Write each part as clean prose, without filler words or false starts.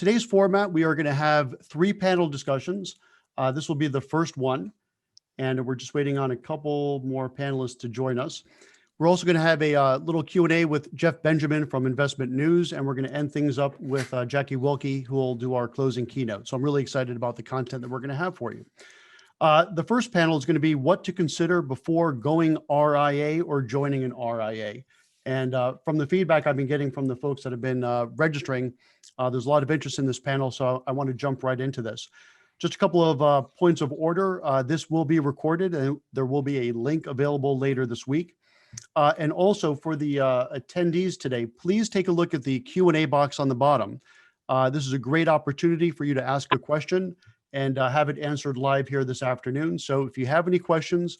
today's format, we are going to have 3 panel discussions. This will be the first one, and we're just waiting on a couple more panelists to join us. We're also going to have a little Q&A with Jeff Benjamin from Investment News, and we're going to end things up with Jackie Wilkie, who will do our closing keynote. So I'm really excited about the content that we're going to have for you. The first panel is going to be what to consider before going RIA or joining an RIA. And from the feedback I've been getting from the folks that have been registering, there's a lot of interest in this panel, so I want to jump right into this. Just a couple of points of order. This will be recorded, and there will be a link available later this week. And also for the attendees today, please take a look at the Q&A box on the bottom. This is a great opportunity for you to ask a question and have it answered live here this afternoon. So if you have any questions,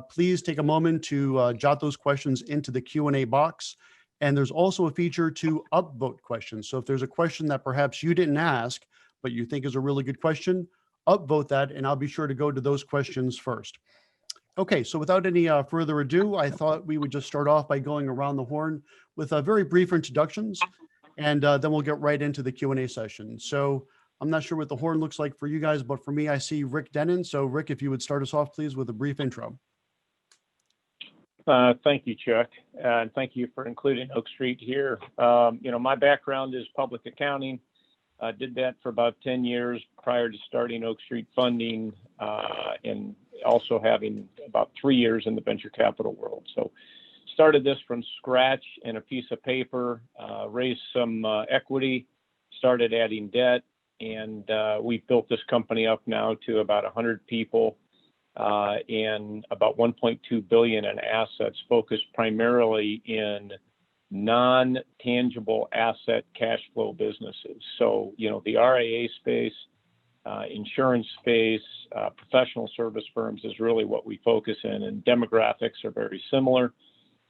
please take a moment to jot those questions into the Q&A box. And there's also a feature to upvote questions. So if there's a question that perhaps you didn't ask, but you think is a really good question, upvote that, and I'll be sure to go to those questions first. Okay, so without any further ado, I thought we would just start off by going around the horn with very brief introductions, and then we'll get right into the Q&A session. So I'm not sure what the horn looks like for you guys, but for me, I see Rick Denon. So Rick, if you would start us off, please, with a brief intro. Thank you, Chuck, and thank you for including Oak Street here. My background is public accounting. I did that for about 10 years prior to starting Oak Street Funding, and also having about 3 years in the venture capital world. So started this from scratch in a piece of paper, raised some equity, started adding debt, and we built this company up now to about 100 people and about 1.2 billion in assets, focused primarily in non-tangible asset cash flow businesses. So, the RIA space, insurance space, professional service firms is really what we focus in, and demographics are very similar.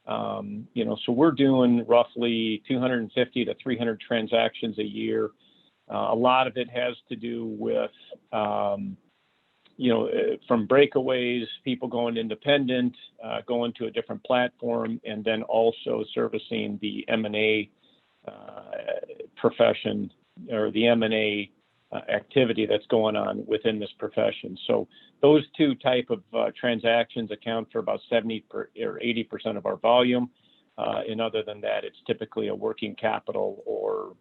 So we're doing roughly 250 to 300 transactions a year. A lot of it has to do with, from breakaways, people going independent, going to a different platform, and then also servicing the M&A profession, or the M&A activity that's going on within this profession. So those two type of transactions account for about 70 or 80% of our volume. And other than that, it's typically a working capital or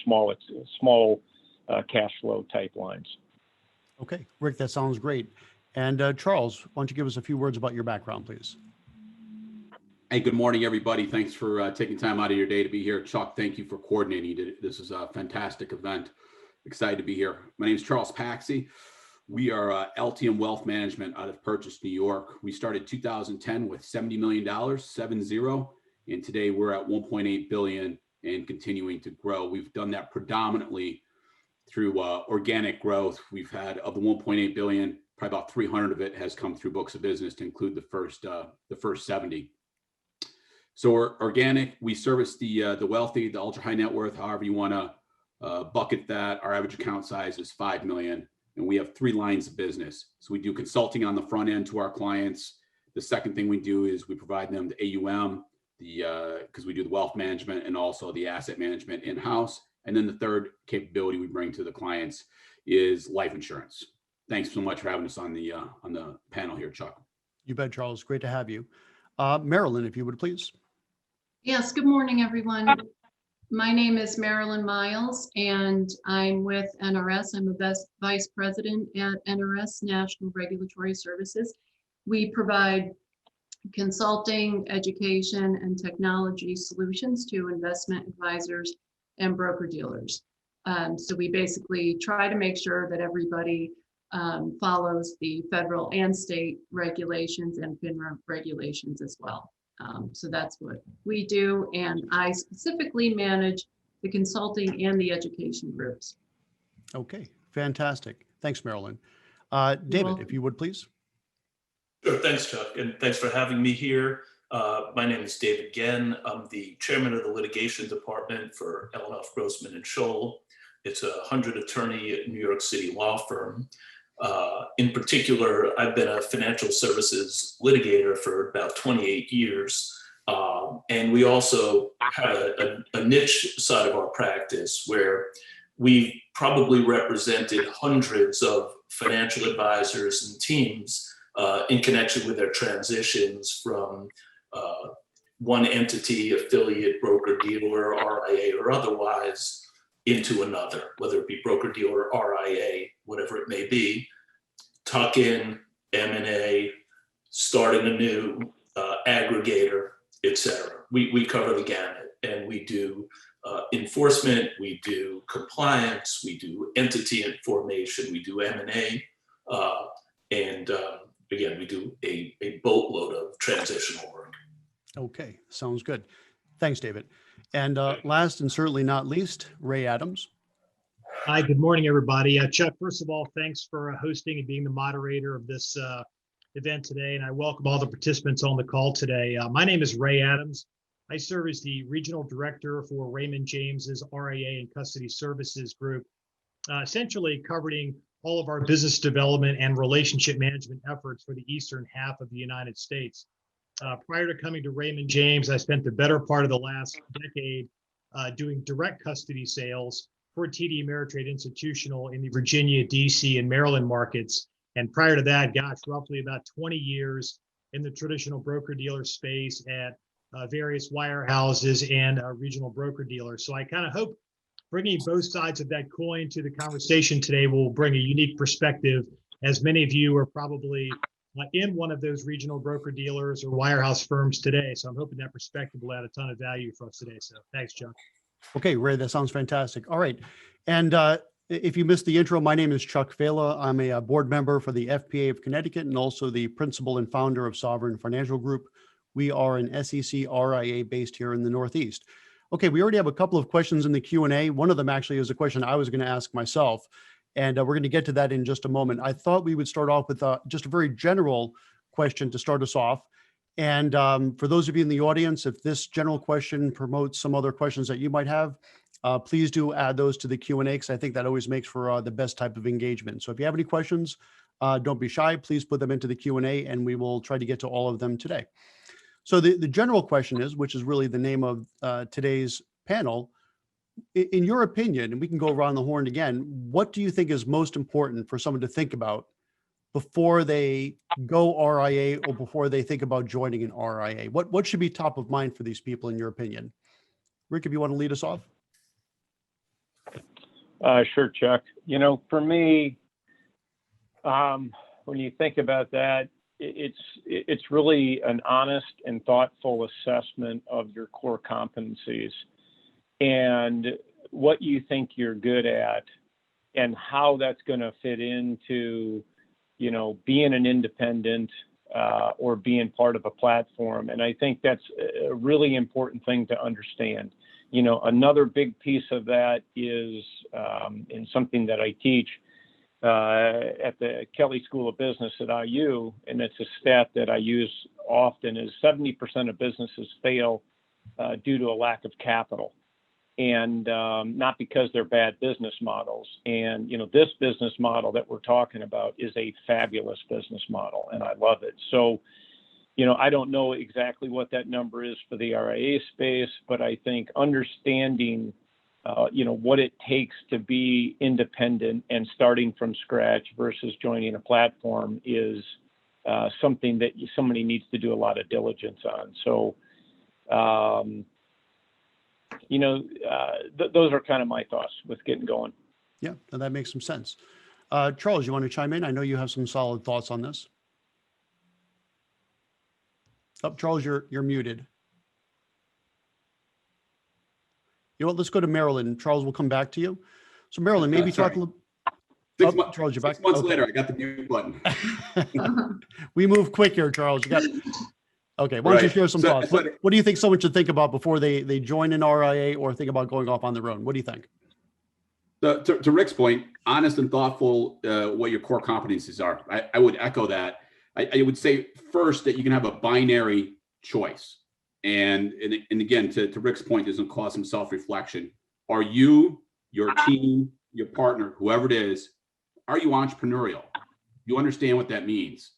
small cash flow type lines. Okay, Rick, that sounds great. And Charles, why don't you give us a few words about your background, please? Hey, good morning, everybody. Thanks for taking time out of your day to be here. Chuck, thank you for coordinating it. This is a fantastic event. Excited to be here. My name is Charles Paxey. We are LTM Wealth Management out of Purchase, New York. We started 2010 with $70 million, 70, and today we're at 1.8 billion and continuing to grow. We've done that predominantly through organic growth. We've had, of the 1.8 billion, probably about 300 of it has come through books of business, to include the first 70. So we're organic. We service the wealthy, the ultra high net worth, however you want to bucket that. Our average account size is 5 million, and we have 3 lines of business. So we do consulting on the front end to our clients. The second thing we do is we provide them the AUM, because we do the wealth management and also the asset management in-house. And then the third capability we bring to the clients is life insurance. Thanks so much for having us on the panel here, Chuck. You bet, Charles. Great to have you. Marilyn, if you would, please. Yes, good morning, everyone. My name is Marilyn Miles, and I'm with NRS. I'm a vice president at NRS, National Regulatory Services. We provide consulting, education, and technology solutions to investment advisors and broker-dealers. So we basically try to make sure that everybody follows the federal and state regulations and FINRA regulations as well. So that's what we do, and I specifically manage the consulting and the education groups. Okay, fantastic. Thanks, Marilyn. David, if you would, please. Sure, thanks, Chuck, and thanks for having me here. My name is David Genn. I'm the chairman of the litigation department for Elenoff, Grossman and Scholl. It's a 100-attorney New York City law firm. In particular, I've been a financial services litigator for about 28 years. And we also have a niche side of our practice where we've probably represented hundreds of financial advisors and teams in connection with their transitions from one entity, affiliate, broker dealer, RIA, or otherwise into another, whether it be broker dealer, RIA, whatever it may be, tuck in, M&A, starting a new aggregator, etc. We cover the gamut, and we do enforcement, we do compliance, we do entity formation, we do M&A, and again, we do a boatload of transitional work. Okay, sounds good. Thanks, David. And last and certainly not least, Ray Adams. Hi, good morning, everybody. Chuck, first of all, thanks for hosting and being the moderator of this event today. And I welcome all the participants on the call today. My name is Ray Adams. I serve as the Regional Director for Raymond James's RIA and Custody Services Group, essentially covering all of our business development and relationship management efforts for the eastern half of the United States. Prior to coming to Raymond James, I spent the better part of the last decade doing direct custody sales for TD Ameritrade Institutional in the Virginia, DC, and Maryland markets. And prior to that, gosh, roughly about 20 years in the traditional broker-dealer space at various wirehouses and regional broker-dealers. So I kind of hope bringing both sides of that coin to the conversation today will bring a unique perspective, as many of you are probably in one of those regional broker-dealers or wirehouse firms today. So I'm hoping that perspective will add a ton of value for us today. So thanks, Chuck. Okay, Ray, that sounds fantastic. All right. And if you missed the intro, my name is Chuck Fela. I'm a board member for the FPA of Connecticut and also the principal and founder of Sovereign Financial Group. We are an SEC RIA based here in the Northeast. Okay, we already have a couple of questions in the Q&A. One of them actually is a question I was going to ask myself, and we're going to get to that in just a moment. I thought we would start off with just a very general question to start us off. And for those of you in the audience, if this general question promotes some other questions that you might have, please do add those to the Q&A, because I think that always makes for the best type of engagement. So if you have any questions, don't be shy. Please put them into the Q&A, and we will try to get to all of them today. So the general question is, which is really the name of today's panel, in your opinion, and we can go around the horn again, what do you think is most important for someone to think about before they go RIA or before they think about joining an RIA? What should be top of mind for these people, in your opinion? Rick, if you want to lead us off. Sure, Chuck. You know, for me, when you think about that, it's really an honest and thoughtful assessment of your core competencies and what you think you're good at and how that's going to fit into, you know, being an independent or being part of a platform. And I think that's a really important thing to understand. You know, another big piece of that is in something that I teach at the Kelley School of Business at IU, and it's a stat that I use often, is 70% of businesses fail due to a lack of capital, and not because they're bad business models. And, you know, this business model that we're talking about is a fabulous business model, and I love it. So, you know, I don't know exactly what that number is for the RIA space, but I think understanding you know, what it takes to be independent and starting from scratch versus joining a platform is something that somebody needs to do a lot of diligence on. So, you know, those are kind of my thoughts with getting going. Yeah, that makes some sense. Charles, you want to chime in? I know you have some solid thoughts on this. Oh, Charles, you're muted. You know what, let's go to Marilyn. Charles, will come back to you. So Marilyn, maybe talk a little. Charles, you're back. 6 months later, I got the mute button. We move quick here, Charles. You got okay. Why don't you share some thoughts? What do you think someone should think about before they join an RIA or think about going off on their own? What do you think? To Rick's point, honest and thoughtful, what your core competencies are. I would echo that. I would say first that you can have a binary choice. And again, to Rick's point, there's going to cause some self-reflection. Are you, your team, your partner, whoever it is, are you entrepreneurial? You understand what that means?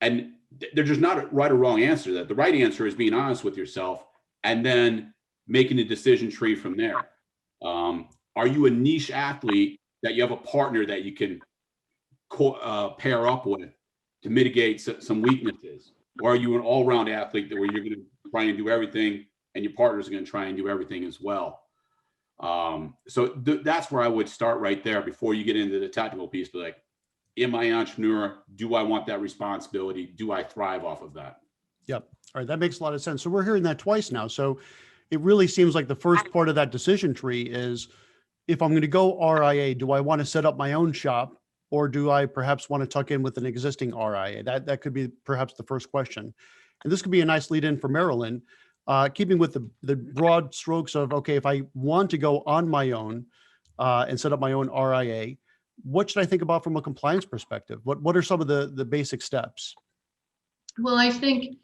And there's just not a right or wrong answer to that. The right answer is being honest with yourself and then making a decision tree from there. Are you a niche athlete that you have a partner that you can pair up with to mitigate some weaknesses? Or are you an all-round athlete that where you're going to try and do everything and your partner's going to try and do everything as well? So that's where I would start right there before you get into the technical piece. But like, am I an entrepreneur? Do I want that responsibility? Do I thrive off of that? Yep. All right. That makes a lot of sense. So we're hearing that twice now. So it really seems like the first part of that decision tree is, if I'm going to go RIA, do I want to set up my own shop, or do I perhaps want to tuck in with an existing RIA? That could be perhaps the first question. And this could be a nice lead in for Marilyn, keeping with the broad strokes of, okay, if I want to go on my own and set up my own RIA, what should I think about from a compliance perspective? What are some of the basic steps? Well, I think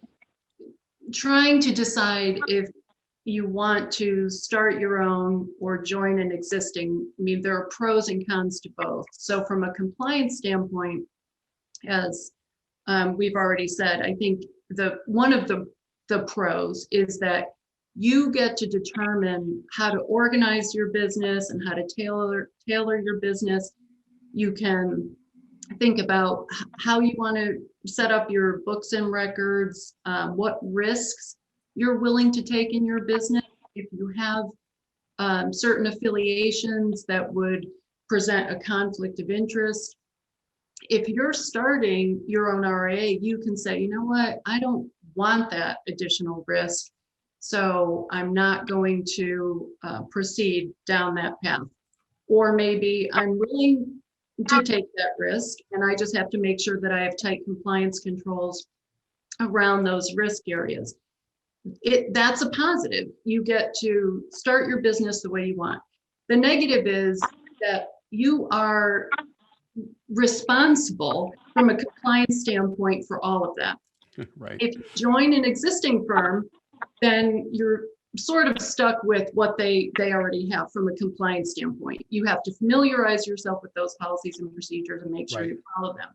trying to decide if you want to start your own or join an existing, I mean, there are pros and cons to both. So from a compliance standpoint, as we've already said, I think one of the pros is that you get to determine how to organize your business and how to tailor your business. You can think about how you want to set up your books and records, what risks you're willing to take in your business. If you have certain affiliations that would present a conflict of interest. If you're starting your own RIA, you can say, you know what, I don't want that additional risk, so I'm not going to proceed down that path. Or maybe I'm willing to take that risk, and I just have to make sure that I have tight compliance controls around those risk areas. That's a positive. You get to start your business the way you want. The negative is that you are responsible from a compliance standpoint for all of that. Right. If you join an existing firm, then you're sort of stuck with what they already have from a compliance standpoint. You have to familiarize yourself with those policies and procedures and make sure Right. you follow them.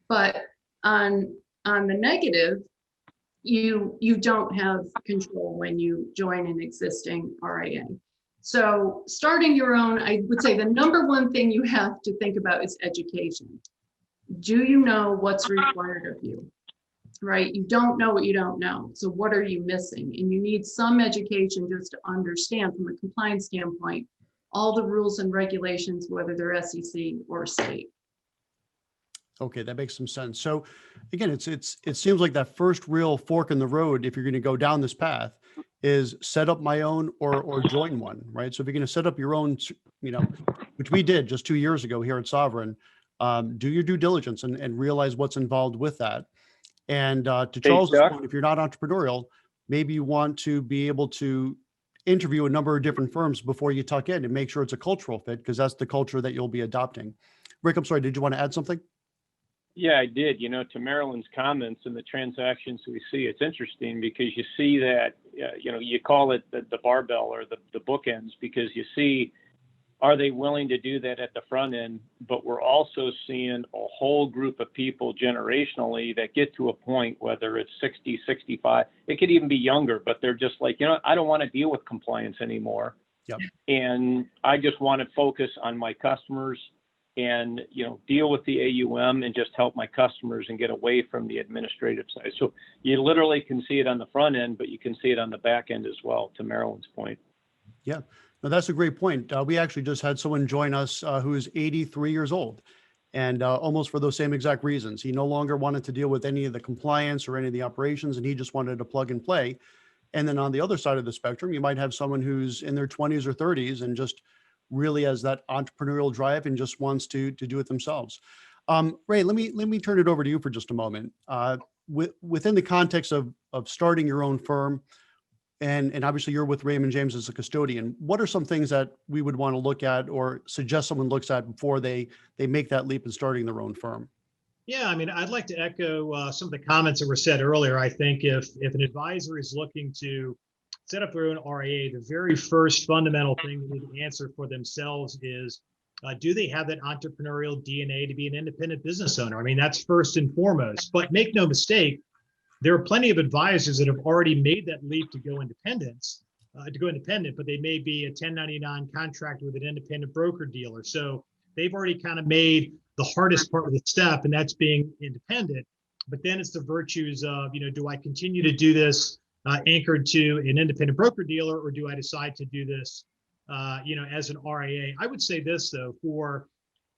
But on the negative, you don't have control when you join an existing RIA. So starting your own, I would say the number one thing you have to think about is education. Do you know what's required of you? Right? You don't know what you don't know. So what are you missing? And you need some education just to understand from a compliance standpoint, all the rules and regulations, whether they're SEC or state. Okay, that makes some sense. So again, it seems like that first real fork in the road, if you're going to go down this path, is set up my own or join one, right? So if you're going to set up your own, which we did just 2 years ago here at Sovereign, do your due diligence and realize what's involved with that. And to Charles's Chuck. point, if you're not entrepreneurial, maybe you want to be able to interview a number of different firms before you tuck in and make sure it's a cultural fit, because that's the culture that you'll be adopting. Rick, I'm sorry, did you want to add something? Yeah, I did. To Marilyn's comments and the transactions we see, it's interesting because you see that, you call it the barbell or the bookends, because you see, are they willing to do that at the front end? But we're also seeing a whole group of people generationally that get to a point, whether it's 60, 65, it could even be younger, but they're just like, I don't want to deal with compliance anymore. Yep. And I just want to focus on my customers and deal with the AUM and just help my customers and get away from the administrative side. So you literally can see it on the front end, but you can see it on the back end as well, to Marilyn's point. Yeah, no, that's a great point. We actually just had someone join us who is 83 years old, and almost for those same exact reasons. He no longer wanted to deal with any of the compliance or any of the operations, and he just wanted to plug and play. And then on the other side of the spectrum, you might have someone who's in their 20s or 30s and just really has that entrepreneurial drive and just wants to do it themselves. Ray, let me turn it over to you for just a moment. Within the context of starting your own firm, and obviously you're with Raymond James as a custodian, what are some things that we would want to look at or suggest someone looks at before they make that leap in starting their own firm? Yeah, I mean, I'd like to echo some of the comments that were said earlier. I think if an advisor is looking to set up their own RIA, the very first fundamental thing they need to answer for themselves is, do they have that entrepreneurial DNA to be an independent business owner? I mean, that's first and foremost. But make no mistake, there are plenty of advisors that have already made that leap to go independence to go independent, but they may be a 1099 contractor with an independent broker dealer. So they've already kind of made the hardest part of the step, and that's being independent. But then it's the virtues of, do I continue to do this anchored to an independent broker dealer, or do I decide to do this, as an RIA? I would say this, though, for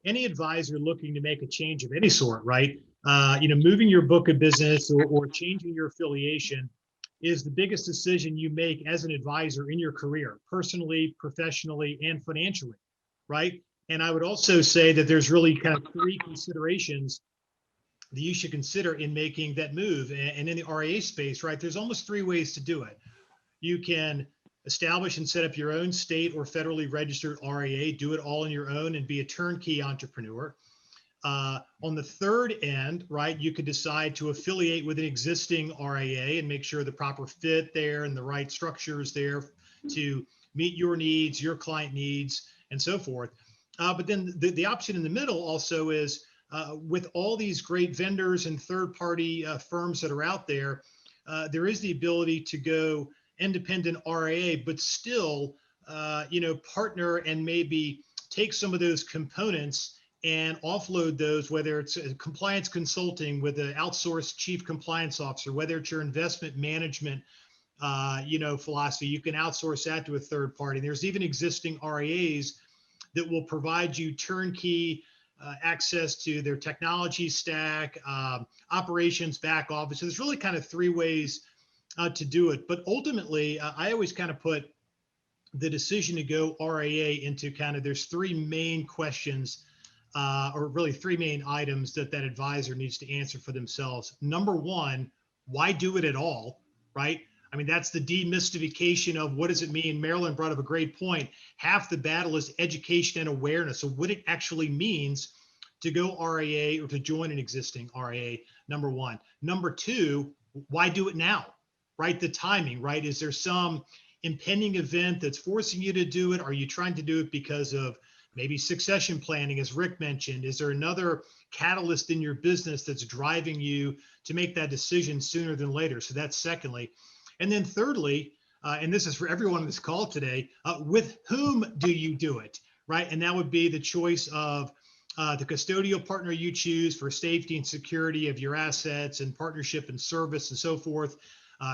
any advisor looking to make a change of any sort, right? Moving your book of business or changing your affiliation is the biggest decision you make as an advisor in your career, personally, professionally, and financially, right? And I would also say that there's really kind of three considerations that you should consider in making that move. And in the RIA space, right, there's almost three ways to do it. You can establish and set up your own state or federally registered RIA, do it all on your own and be a turnkey entrepreneur. On the third end, right, you could decide to affiliate with an existing RIA and make sure the proper fit there and the right structures there to meet your needs, your client needs, and so forth. But then the option in the middle also is with all these great vendors and third-party firms that are out there, there is the ability to go independent RIA, but still, partner and maybe take some of those components and offload those, whether it's compliance consulting with an outsourced chief compliance officer, whether it's your investment management, philosophy, you can outsource that to a third party. There's even existing RIAs that will provide you turnkey access to their technology stack, operations, back office. So there's really kind of three ways to do it. But ultimately, I always kind of put the decision to go RIA into kind of, there's three main questions, or really three main items that advisor needs to answer for themselves. Number one, why do it at all, right? I mean, that's the demystification of what does it mean? Marilyn brought up a great point. Half the battle is education and awareness of what it actually means to go RIA or to join an existing RIA, number one. Number two, why do it now, right? The timing, right? Is there some impending event that's forcing you to do it? Are you trying to do it because of maybe succession planning, as Rick mentioned? Is there another catalyst in your business that's driving you to make that decision sooner than later? So that's secondly. And then thirdly, and this is for everyone on this call today, with whom do you do it, right? And that would be the choice of the custodial partner you choose for safety and security of your assets and partnership and service and so forth,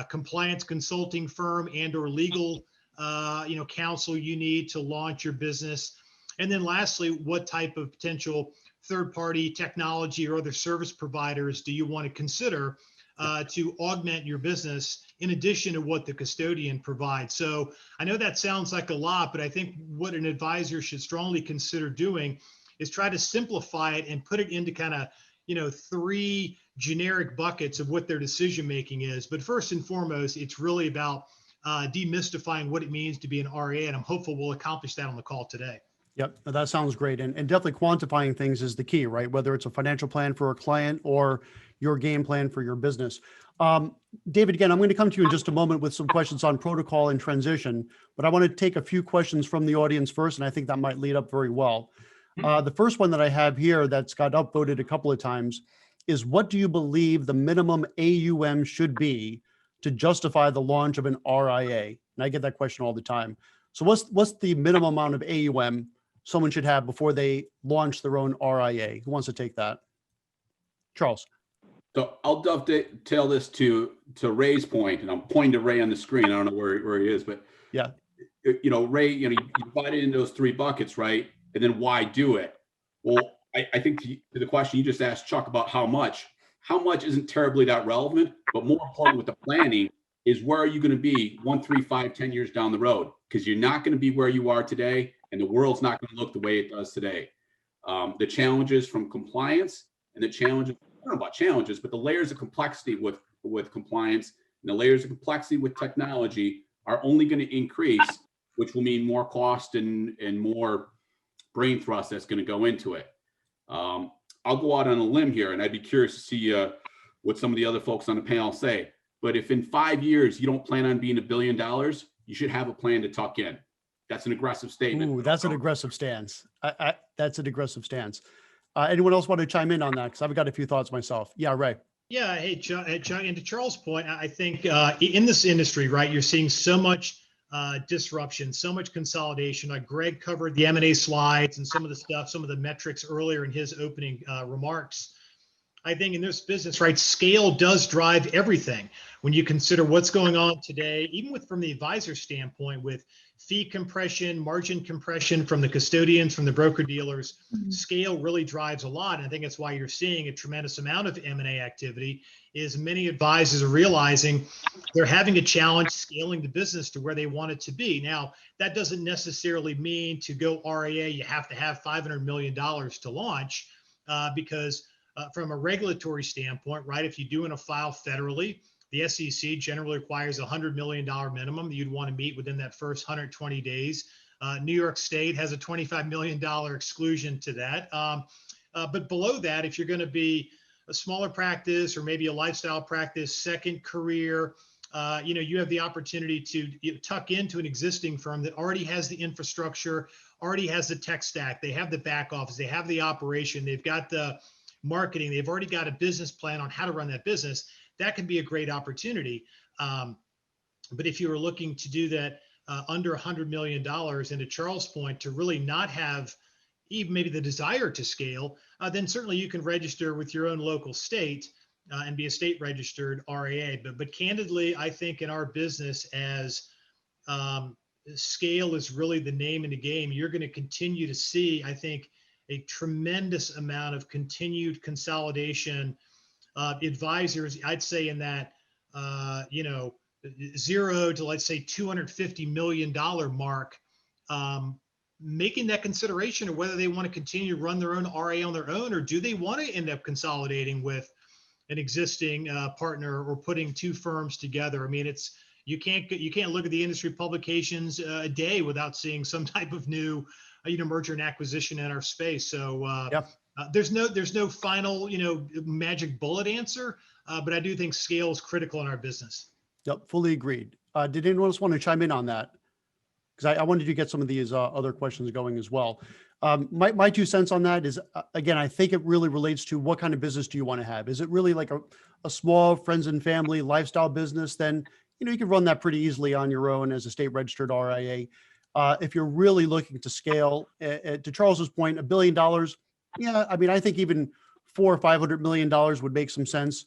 compliance consulting firm and or legal counsel you need to launch your business. And then lastly, what type of potential third-party technology or other service providers do you want to consider to augment your business in addition to what the custodian provides? So I know that sounds like a lot, but I think what an advisor should strongly consider doing is try to simplify it and put it into kind of, three generic buckets of what their decision-making is. But first and foremost, it's really about demystifying what it means to be an RIA, and I'm hopeful we'll accomplish that on the call today. Yep, that sounds great. And definitely quantifying things is the key, right? Whether it's a financial plan for a client or your game plan for your business. David, again, I'm going to come to you in just a moment with some questions on protocol and transition, but I want to take a few questions from the audience first, and I think that might lead up very well. The first one that I have here that's got upvoted a couple of times is, what do you believe the minimum AUM should be to justify the launch of an RIA? And I get that question all the time. So what's the minimum amount of AUM someone should have before they launch their own RIA? Who wants to take that? Charles. So I'll dovetail this to Ray's point, and I'm pointing to Ray on the screen. I don't know where he is, but yeah, Ray, you divide it into those three buckets, right? And then why do it? Well, I think to the question you just asked Chuck about how much isn't terribly that relevant, but more important with the planning is, where are you going to be 1, 3, 5, 10 years down the road? Because you're not going to be where you are today, and the world's not going to look the way it does today. The challenges from compliance and the challenges, I don't know about challenges, but the layers of complexity with compliance and the layers of complexity with technology are only going to increase, which will mean more cost and more brain thrust that's going to go into it. I'll go out on a limb here, and I'd be curious to see what some of the other folks on the panel say. But if in 5 years you don't plan on being $1 billion, you should have a plan to tuck in. That's an aggressive statement. Ooh, that's an aggressive stance. That's an aggressive stance. Anyone else want to chime in on that? Because I've got a few thoughts myself. Yeah, Ray. Yeah, hey, Chuck, and to Charles' point, I think in this industry, right, you're seeing so much disruption, so much consolidation. Greg covered the M&A slides and some of the stuff, some of the metrics earlier in his opening remarks. I think in this business, right, scale does drive everything. When you consider what's going on today, even from the advisor standpoint, with fee compression, margin compression from the custodians, from the broker dealers, scale really drives a lot. And I think that's why you're seeing a tremendous amount of M&A activity. Is many advisors are realizing they're having a challenge scaling the business to where they want it to be. Now, that doesn't necessarily mean to go RIA, you have to have $500 million to launch, because from a regulatory standpoint, right, if you do in a file federally, the SEC generally requires a $100 million minimum that you'd want to meet within that first 120 days. New York State has a $25 million exclusion to that. But below that, if you're going to be a smaller practice or maybe a lifestyle practice, second career, you have the opportunity to tuck into an existing firm that already has the infrastructure, already has the tech stack, they have the back office, they have the operation, they've got the marketing, they've already got a business plan on how to run that business. That can be a great opportunity. But if you were looking to do that under $100 million, and to Charles' point, to really not have even maybe the desire to scale, then certainly you can register with your own local state and be a state registered RIA. But candidly, I think in our business, as scale is really the name in the game, you're going to continue to see, I think, a tremendous amount of continued consolidation. Advisors, I'd say in that, 0 to, let's say, $250 million mark, making that consideration of whether they want to continue to run their own RIA on their own, or do they want to end up consolidating with an existing partner or putting two firms together. I mean, you can't look at the industry publications a day without seeing some type of new merger and acquisition in our space. So there's no final magic bullet answer, but I do think scale is critical in our business. Yep, fully agreed. Did anyone else want to chime in on that? Because I wanted to get some of these other questions going as well. My 2 cents on that is, again, I think it really relates to what kind of business do you want to have? Is it really like a small friends and family lifestyle business? Then, you can run that pretty easily on your own as a state registered RIA. If you're really looking to scale, to Charles's point, $1 billion, yeah, I mean, I think even $400 or $500 million would make some sense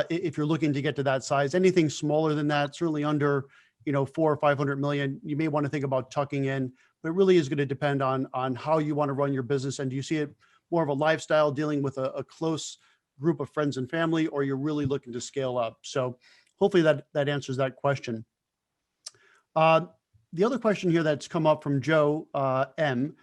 if you're looking to get to that size. Anything smaller than that, certainly under 400 or 500 million, you may want to think about tucking in, but it really is going to depend on how you want to run your business. And do you see it more of a lifestyle dealing with a close group of friends and family, or you're really looking to scale up? So hopefully that answers that question. The other question here that's come up from Joe M.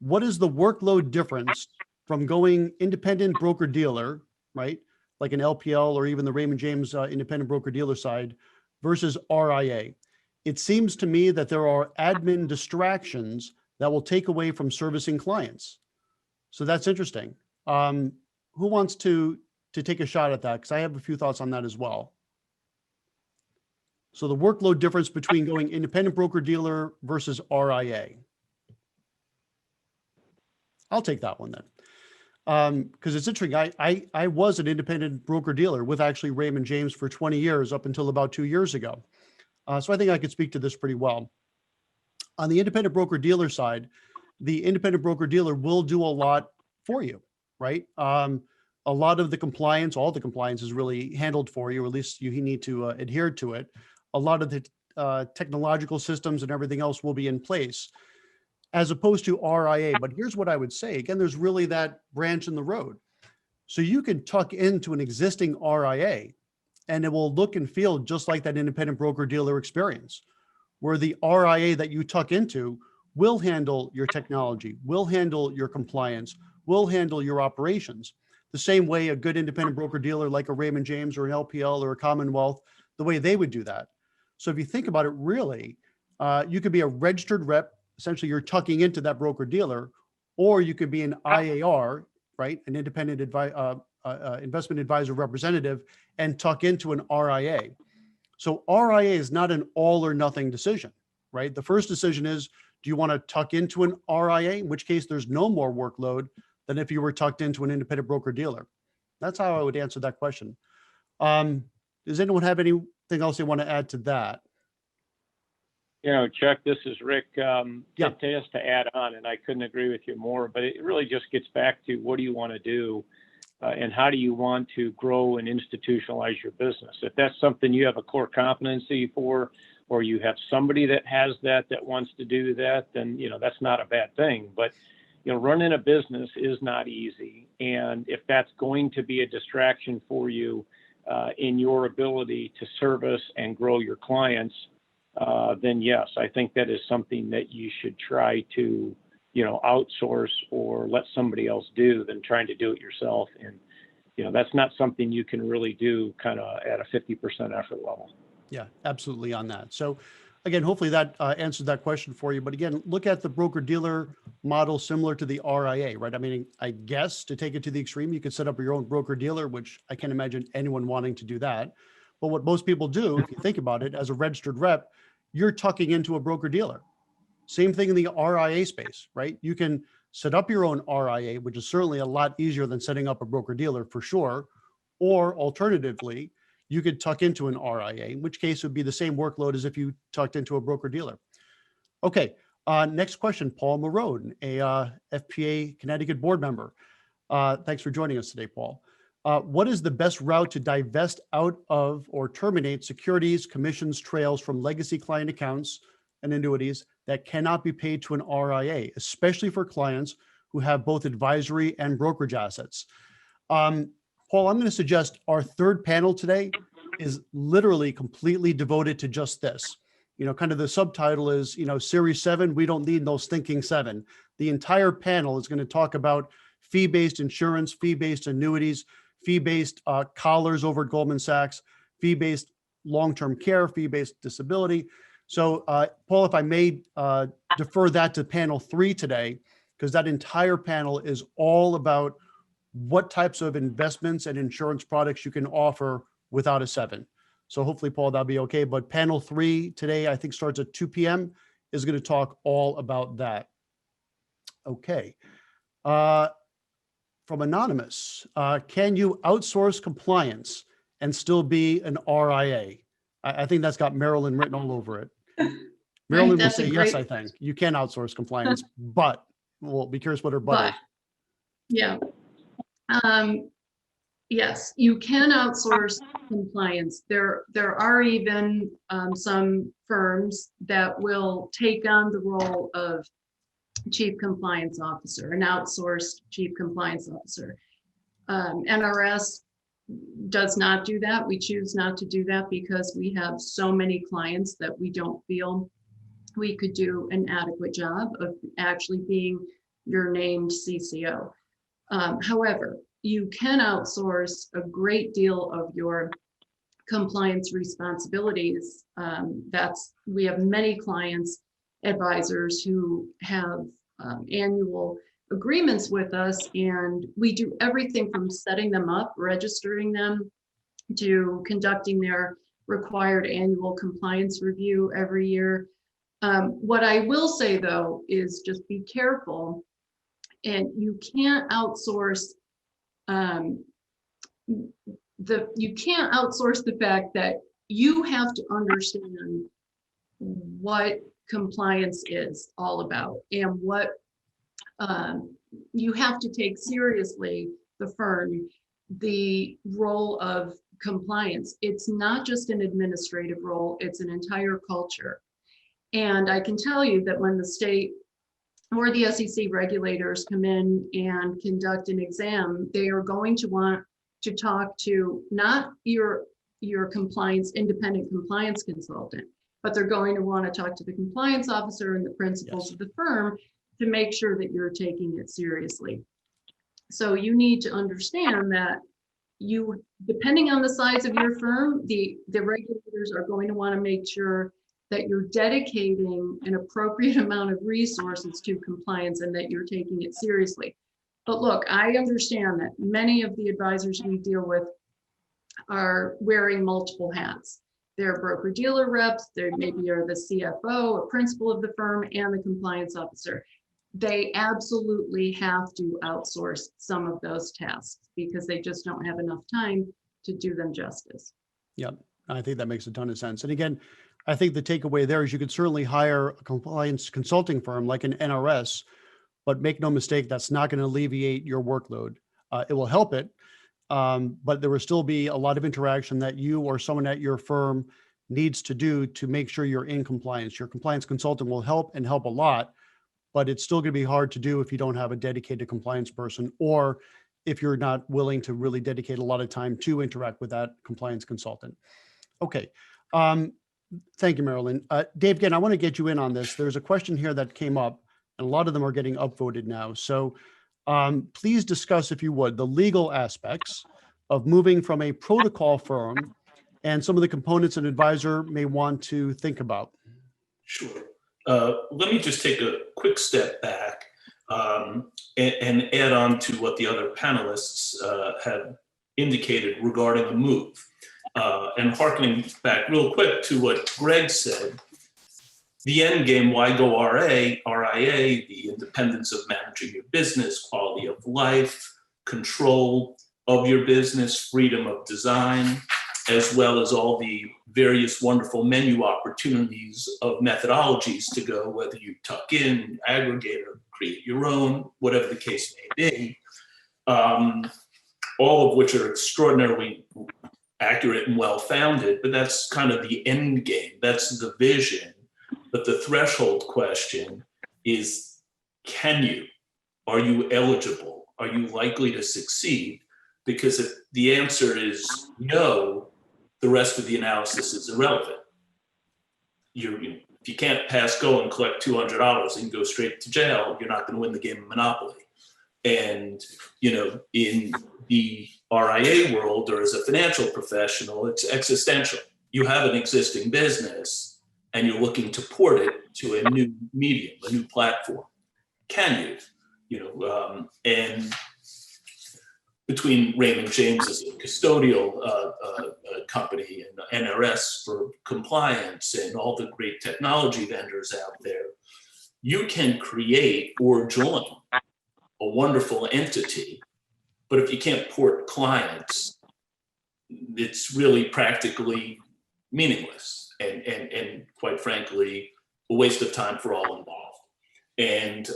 What is the workload difference from going independent broker dealer, right? Like an LPL or even the Raymond James independent broker dealer side versus RIA? It seems to me that there are admin distractions that will take away from servicing clients. So that's interesting. Who wants to take a shot at that? Because I have a few thoughts on that as well. So the workload difference between going independent broker dealer versus RIA. I'll take that one then. Because it's interesting. I was an independent broker dealer with actually Raymond James for 20 years up until about 2 years ago. So I think I could speak to this pretty well. On the independent broker dealer side, the independent broker dealer will do a lot for you, right? A lot of the compliance, all the compliance is really handled for you, or at least you need to adhere to it. A lot of the technological systems and everything else will be in place, as opposed to RIA. But here's what I would say. Again, there's really that branch in the road. So you can tuck into an existing RIA and it will look and feel just like that independent broker dealer experience, where the RIA that you tuck into will handle your technology, will handle your compliance, will handle your operations, the same way a good independent broker dealer like a Raymond James or an LPL or a Commonwealth, the way they would do that. So if you think about it, really, you could be a registered rep. Essentially, you're tucking into that broker dealer, or you could be an IAR, right? An independent investment advisor representative, and tuck into an RIA. So RIA is not an all or nothing decision, right? The first decision is, do you want to tuck into an RIA, in which case there's no more workload than if you were tucked into an independent broker dealer. That's how I would answer that question. Does anyone have anything else they want to add to that? Chuck, this is Rick. Yeah. Just to add on, and I couldn't agree with you more, but it really just gets back to what do you want to do and how do you want to grow and institutionalize your business? If that's something you have a core competency for, or you have somebody that has that wants to do that, then, that's not a bad thing. But, running a business is not easy. And if that's going to be a distraction for you in your ability to service and grow your clients, then yes, I think that is something that you should try to, outsource or let somebody else do than trying to do it yourself. And, that's not something you can really do kind of at a 50% effort level. Yeah, absolutely on that. So again, hopefully that answered that question for you. But again, look at the broker-dealer model similar to the RIA, right? I mean, I guess to take it to the extreme, you could set up your own broker-dealer, which I can't imagine anyone wanting to do that. But what most people do, if you think about it, as a registered rep, you're tucking into a broker-dealer. Same thing in the RIA space, right? You can set up your own RIA, which is certainly a lot easier than setting up a broker-dealer for sure. Or alternatively, you could tuck into an RIA, in which case it would be the same workload as if you tucked into a broker-dealer. Okay, next question, Paul Marone, a FPA Connecticut board member. Thanks for joining us today, Paul. What is the best route to divest out of or terminate securities, commissions, trails from legacy client accounts and annuities that cannot be paid to an RIA, especially for clients who have both advisory and brokerage assets? Paul, I'm going to suggest our third panel today is literally completely devoted to just this. Kind of the subtitle is, Series 7, we don't need no stinking 7. The entire panel is going to talk about fee-based insurance, fee-based annuities, fee-based collars over at Goldman Sachs, fee-based long-term care, fee-based disability. So, Paul, if I may defer that to panel 3 today, because that entire panel is all about what types of investments and insurance products you can offer without a 7. So hopefully, Paul, that'll be okay. But panel 3 today, I think starts at 2 p.m. is going to talk all about that. Okay. From Anonymous, can you outsource compliance and still be an RIA? I think that's got Marilyn written all over it. Marilyn will say, yes, I think you can outsource compliance, but we'll be curious what her but is. Yeah. Yes, you can outsource compliance. There are even some firms that will take on the role of chief compliance officer, an outsourced chief compliance officer. NRS does not do that. We choose not to do that because we have so many clients that we don't feel we could do an adequate job of actually being your named CCO. However, you can outsource a great deal of your compliance responsibilities. We have many clients, advisors who have annual agreements with us, and we do everything from setting them up, registering them, to conducting their required annual compliance review every year. What I will say though is just be careful, and you can't outsource the fact that you have to understand what compliance is all about, and what you have to take seriously, the firm, the role of compliance. It's not just an administrative role, it's an entire culture. And I can tell you that when the state or the SEC regulators come in and conduct an exam, they are going to want to talk to not your independent compliance consultant, but they're going to want to talk to the compliance officer and the principals of the firm to make sure that you're taking it seriously. So you need to understand that depending on the size of your firm, the regulators are going to want to make sure that you're dedicating an appropriate amount of resources to compliance and that you're taking it seriously. But look, I understand that many of the advisors we deal with are wearing multiple hats. They're broker-dealer reps, they maybe are the CFO, a principal of the firm, and the compliance officer. They absolutely have to outsource some of those tasks because they just don't have enough time to do them justice. Yep, I think that makes a ton of sense. And again, I think the takeaway there is you could certainly hire a compliance consulting firm like an NRS, but make no mistake, that's not going to alleviate your workload. It will help it, but there will still be a lot of interaction that you or someone at your firm needs to do to make sure you're in compliance. Your compliance consultant will help and help a lot, but it's still going to be hard to do if you don't have a dedicated compliance person, or if you're not willing to really dedicate a lot of time to interact with that compliance consultant. Okay. Thank you, Marilyn. Dave, again, I want to get you in on this. There's a question here that came up, and a lot of them are getting upvoted now. So please discuss, if you would, the legal aspects of moving from a protocol firm and some of the components an advisor may want to think about. Sure. Let me just take a quick step back and add on to what the other panelists have indicated regarding the move. And hearkening back real quick to what Greg said, the end game, why go RIA, the independence of managing your business, quality of life, control of your business, freedom of design, as well as all the various wonderful menu opportunities of methodologies to go, whether you tuck in, aggregate, or create your own, whatever the case may be, all of which are extraordinarily accurate and well-founded, but that's kind of the end game. That's the vision. But the threshold question is, can you? Are you eligible? Are you likely to succeed? Because if the answer is no, the rest of the analysis is irrelevant. If you can't pass go and collect $200 and go straight to jail, you're not going to win the game of Monopoly. And, in the RIA world, or as a financial professional, it's existential. You have an existing business and you're looking to port it to a new medium, a new platform. Can you? And between Raymond James as a custodial company and NRS for compliance and all the great technology vendors out there, you can create or join a wonderful entity. But if you can't port clients, it's really practically meaningless and quite frankly, a waste of time for all involved. And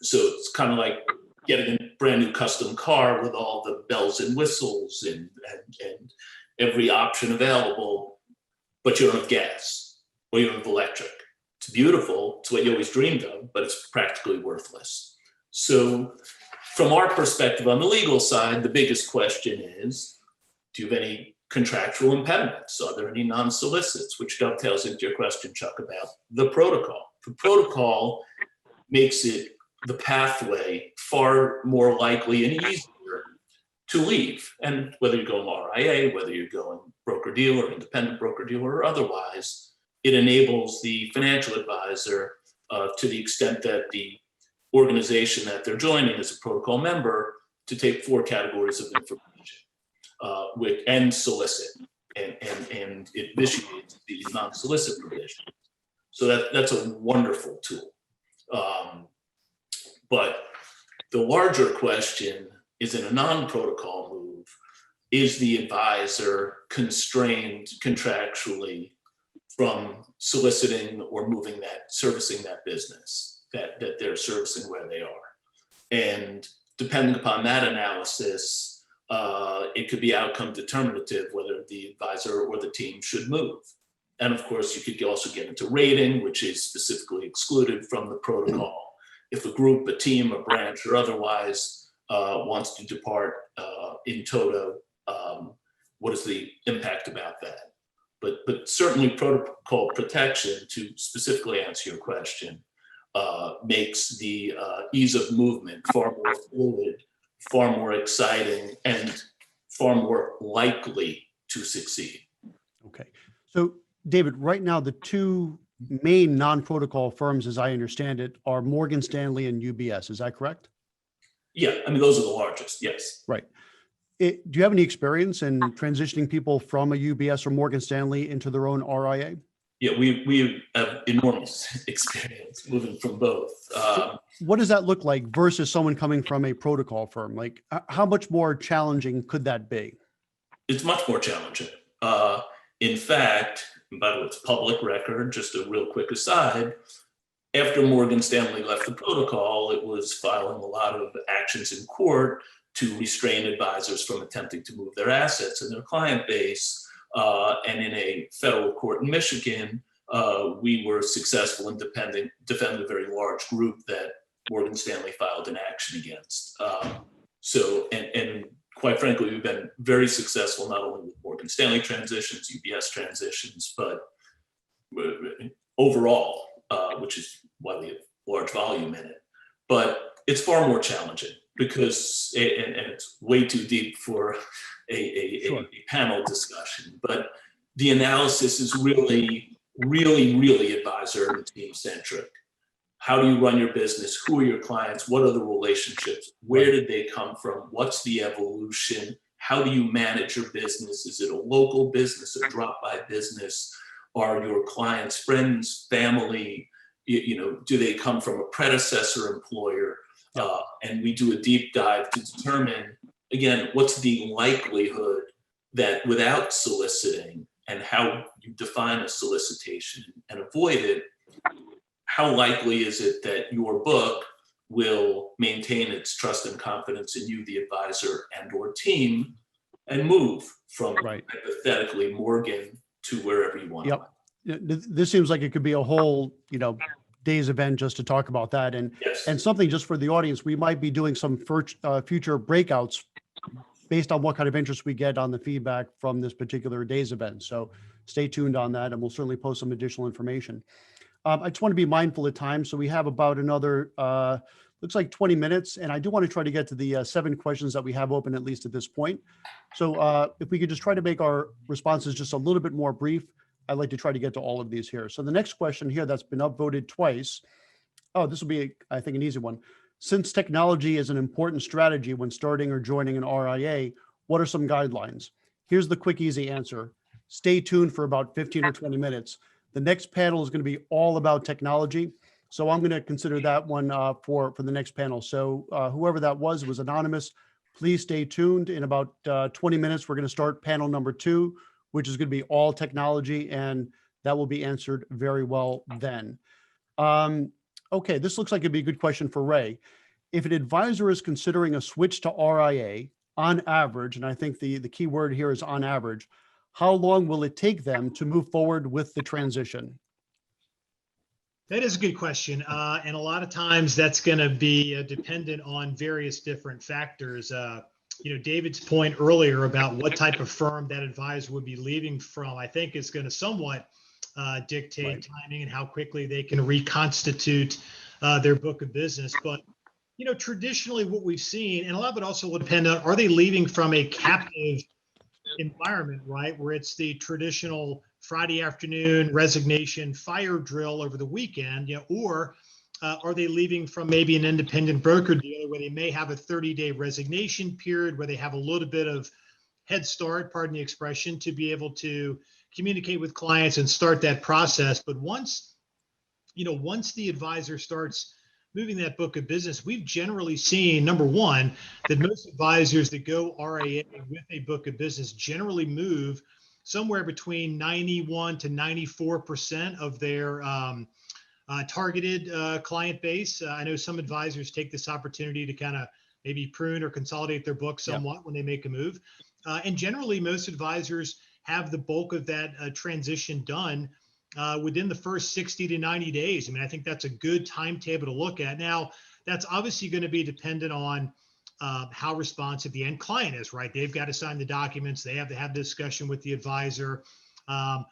so it's kind of like getting a brand new custom car with all the bells and whistles and every option available, but you don't have gas or you don't have electric. It's beautiful. It's what you always dreamed of, but it's practically worthless. So from our perspective on the legal side, the biggest question is, do you have any contractual impediments? Are there any non-solicits? Which dovetails into your question, Chuck, about the protocol. The protocol makes it the pathway far more likely and easier to leave. And whether you're going RIA, whether you're going broker-dealer, independent broker-dealer, or otherwise, it enables the financial advisor to the extent that the organization that they're joining as a protocol member to take 4 categories of information and solicit, and it vitiates the non-solicit provision. So that's a wonderful tool. But the larger question is, in a non-protocol move, is the advisor constrained contractually from soliciting or moving servicing that business that they're servicing where they are? And depending upon that analysis, it could be outcome determinative whether the advisor or the team should move. And of course, you could also get into rating, which is specifically excluded from the protocol. If a group, a team, a branch, or otherwise wants to depart in toto, what is the impact about that? But certainly protocol protection, to specifically answer your question, makes the ease of movement far more fluid, far more exciting, and far more likely to succeed. Okay. So David, right now, the 2 main non-protocol firms, as I understand it, are Morgan Stanley and UBS. Is that correct? Yeah, I mean, those are the largest, yes. Right. Do you have any experience in transitioning people from a UBS or Morgan Stanley into their own RIA? Yeah, we have enormous experience moving from both. What does that look like versus someone coming from a protocol firm? Like, how much more challenging could that be? It's much more challenging. In fact, and by the way, it's public record, just a real quick aside, after Morgan Stanley left the protocol, it was filing a lot of actions in court to restrain advisors from attempting to move their assets and their client base. And in a federal court in Michigan, we were successful in defending a very large group that Morgan Stanley filed an action against. And quite frankly, we've been very successful not only with Morgan Stanley transitions, UBS transitions, but overall, which is why we have large volume in it. But it's far more challenging because, and it's way too deep for a panel discussion, but the analysis is really advisor and team centric. How do you run your business? Who are your clients? What are the relationships? Where did they come from? What's the evolution? How do you manage your business? Is it a local business, a drop-by business? Are your clients friends, family? Do they come from a predecessor employer? And we do a deep dive to determine, again, what's the likelihood that without soliciting, and how you define a solicitation and avoid it, how likely is it that your book will maintain its trust and confidence in you, the advisor and or team, and move from hypothetically Morgan to wherever you want. This seems like it could be a whole, day's event just to talk about that. And and something just for the audience, we might be doing some future breakouts based on what kind of interest we get on the feedback from this particular day's event. So stay tuned on that, and we'll certainly post some additional information. I just want to be mindful of time. So we have about another, looks like 20 minutes. And I do want to try to get to the 7 questions that we have open, at least at this point. So if we could just try to make our responses just a little bit more brief, I'd like to try to get to all of these here. So the next question here that's been upvoted twice. Oh, this will be, I think, an easy one. Since technology is an important strategy when starting or joining an RIA, what are some guidelines? Here's the quick, easy answer. Stay tuned for about 15 or 20 minutes. The next panel is going to be all about technology. So I'm going to consider that one for the next panel. So whoever that was, it was anonymous. Please stay tuned. In about 20 minutes, we're going to start panel number 2, which is going to be all technology, and that will be answered very well then. Okay, this looks like it'd be a good question for Ray. If an advisor is considering a switch to RIA, on average, and I think the key word here is on average, how long will it take them to move forward with the transition? That is a good question. And a lot of times that's going to be dependent on various different factors. David's point earlier about what type of firm that advisor would be leaving from, I think is going to somewhat dictate timing and how quickly they can reconstitute their book of business. But, traditionally what we've seen, and a lot of it also will depend on, are they leaving from a captive environment, right? Where it's the traditional Friday afternoon resignation fire drill over the weekend, or are they leaving from maybe an independent broker dealer where they may have a 30-day resignation period, where they have a little bit of head start, pardon the expression, to be able to communicate with clients and start that process. But once the advisor starts moving that book of business, we've generally seen, number one, that most advisors that go RIA with a book of business generally move somewhere between 91 to 94% of their targeted client base. I know some advisors take this opportunity to kind of maybe prune or consolidate their book somewhat when they make a move. And generally, most advisors have the bulk of that transition done within the first 60 to 90 days. I mean, I think that's a good timetable to look at. Now, that's obviously going to be dependent on how responsive the end client is, right? They've got to sign the documents. They have to have the discussion with the advisor. And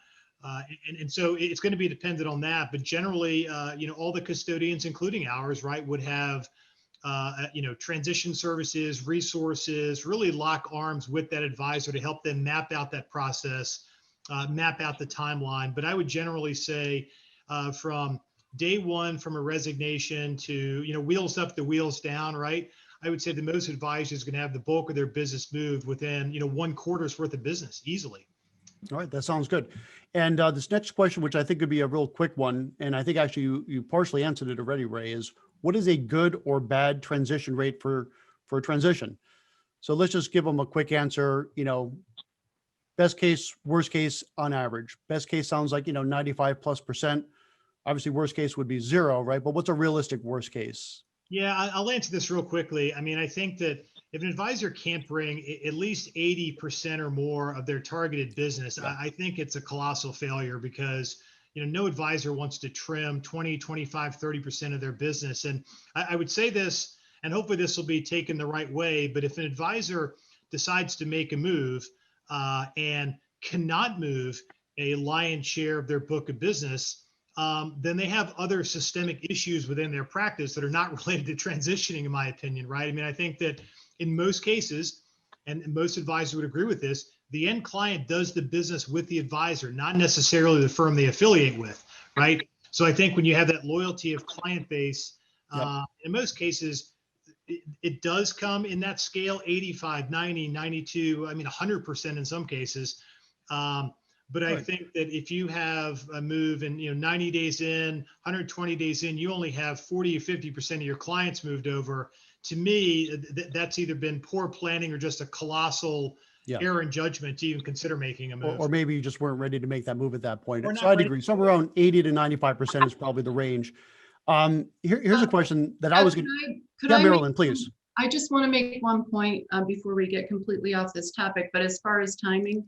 so it's going to be dependent on that. But generally, all the custodians, including ours, right, would have, transition services, resources, really lock arms with that advisor to help them map out that process, map out the timeline. But I would generally say from day one, from a resignation to, wheels up the wheels down, right? I would say the most advisors are going to have the bulk of their business moved within, 1 quarter's worth of business easily. All right, that sounds good. And this next question, which I think could be a real quick one, and I think actually you partially answered it already, Ray, is what is a good or bad transition rate for a transition? So let's just give them a quick answer, best case, worst case on average. Best case sounds like, 95+%. Obviously, worst case would be 0, right? But what's a realistic worst case? Yeah, I'll answer this real quickly. I mean, I think that if an advisor can't bring at least 80% or more of their targeted business, Yeah. I think it's a colossal failure because, no advisor wants to trim 20, 25, 30% of their business. And I would say this, and hopefully this will be taken the right way, but if an advisor decides to make a move and cannot move a lion's share of their book of business, then they have other systemic issues within their practice that are not related to transitioning, in my opinion, right? I mean, I think that in most cases, and most advisors would agree with this, the end client does the business with the advisor, not necessarily the firm they affiliate with, right? So I think when you have that loyalty of client base, in most cases, it does come in that scale, 85, 90, 92, I mean, 100% in some cases. But I think that if you have a move and 90 days in, 120 days in, you only have 40 or 50% of your clients moved over. To me, that's either been poor planning or just a colossal error in judgment to even consider making a move. Or maybe you just weren't ready to make that move at that point. Or So not I'd ready. agree. Somewhere around 80 to 95% is probably the range. Here's a question that I was going to, Marilyn, please. I just want to make one point before we get completely off this topic, but as far as timing,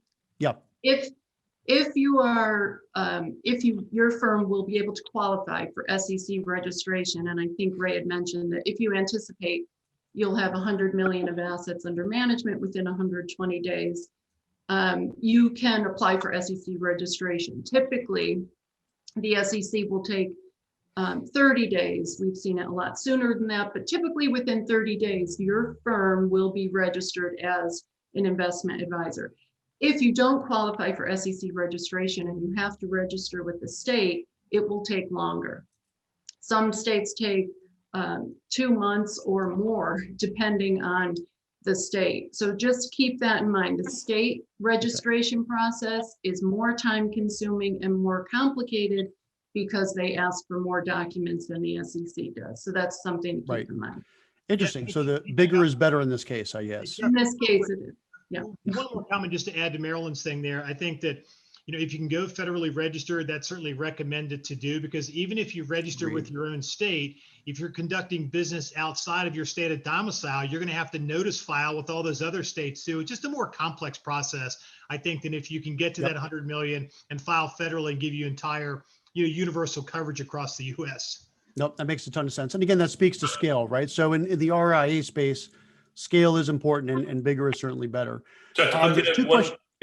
if you are, your firm will be able to qualify for SEC registration, and I think Ray had mentioned that if you anticipate you'll have 100 million of assets under management within 120 days, you can apply for SEC registration. Typically, the SEC will take 30 days. We've seen it a lot sooner than that, but typically within 30 days, your firm will be registered as an investment advisor. If you don't qualify for SEC registration and you have to register with the state, it will take longer. Some states take 2 months or more, depending on the state. So just keep that in mind. The state registration process is more time consuming and more complicated because they ask for more documents than the SEC does. So that's something to keep in mind. Interesting. So the bigger is better in this case, I guess. In this case, it is. Yeah. One more comment just to add to Marilyn's thing there. I think that, if you can go federally registered, that's certainly recommended to do, because even if you register with your own state, if you're conducting business outside of your state of domicile, you're going to have to notice file with all those other states too. It's just a more complex process, I think, than if you can get to that 100 million and file federally and give you entire, universal coverage across the US. Nope, that makes a ton of sense. And again, that speaks to scale, right? So in the RIA space, scale is important and bigger is certainly better. Chuck,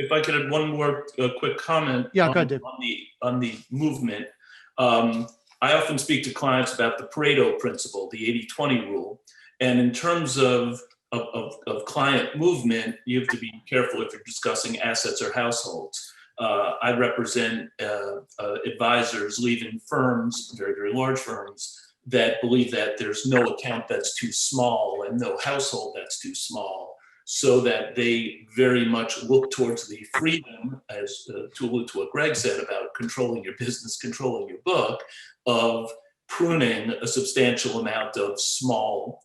if I could add one more quick comment on the movement. I often speak to clients about the Pareto principle, the 80-20 rule. And in terms of client movement, you have to be careful if you're discussing assets or households. I represent advisors leaving firms, very, very large firms, that believe that there's no account that's too small and no household that's too small, so that they very much look towards the freedom, as to allude to what Greg said about controlling your business, controlling your book, of pruning a substantial amount of small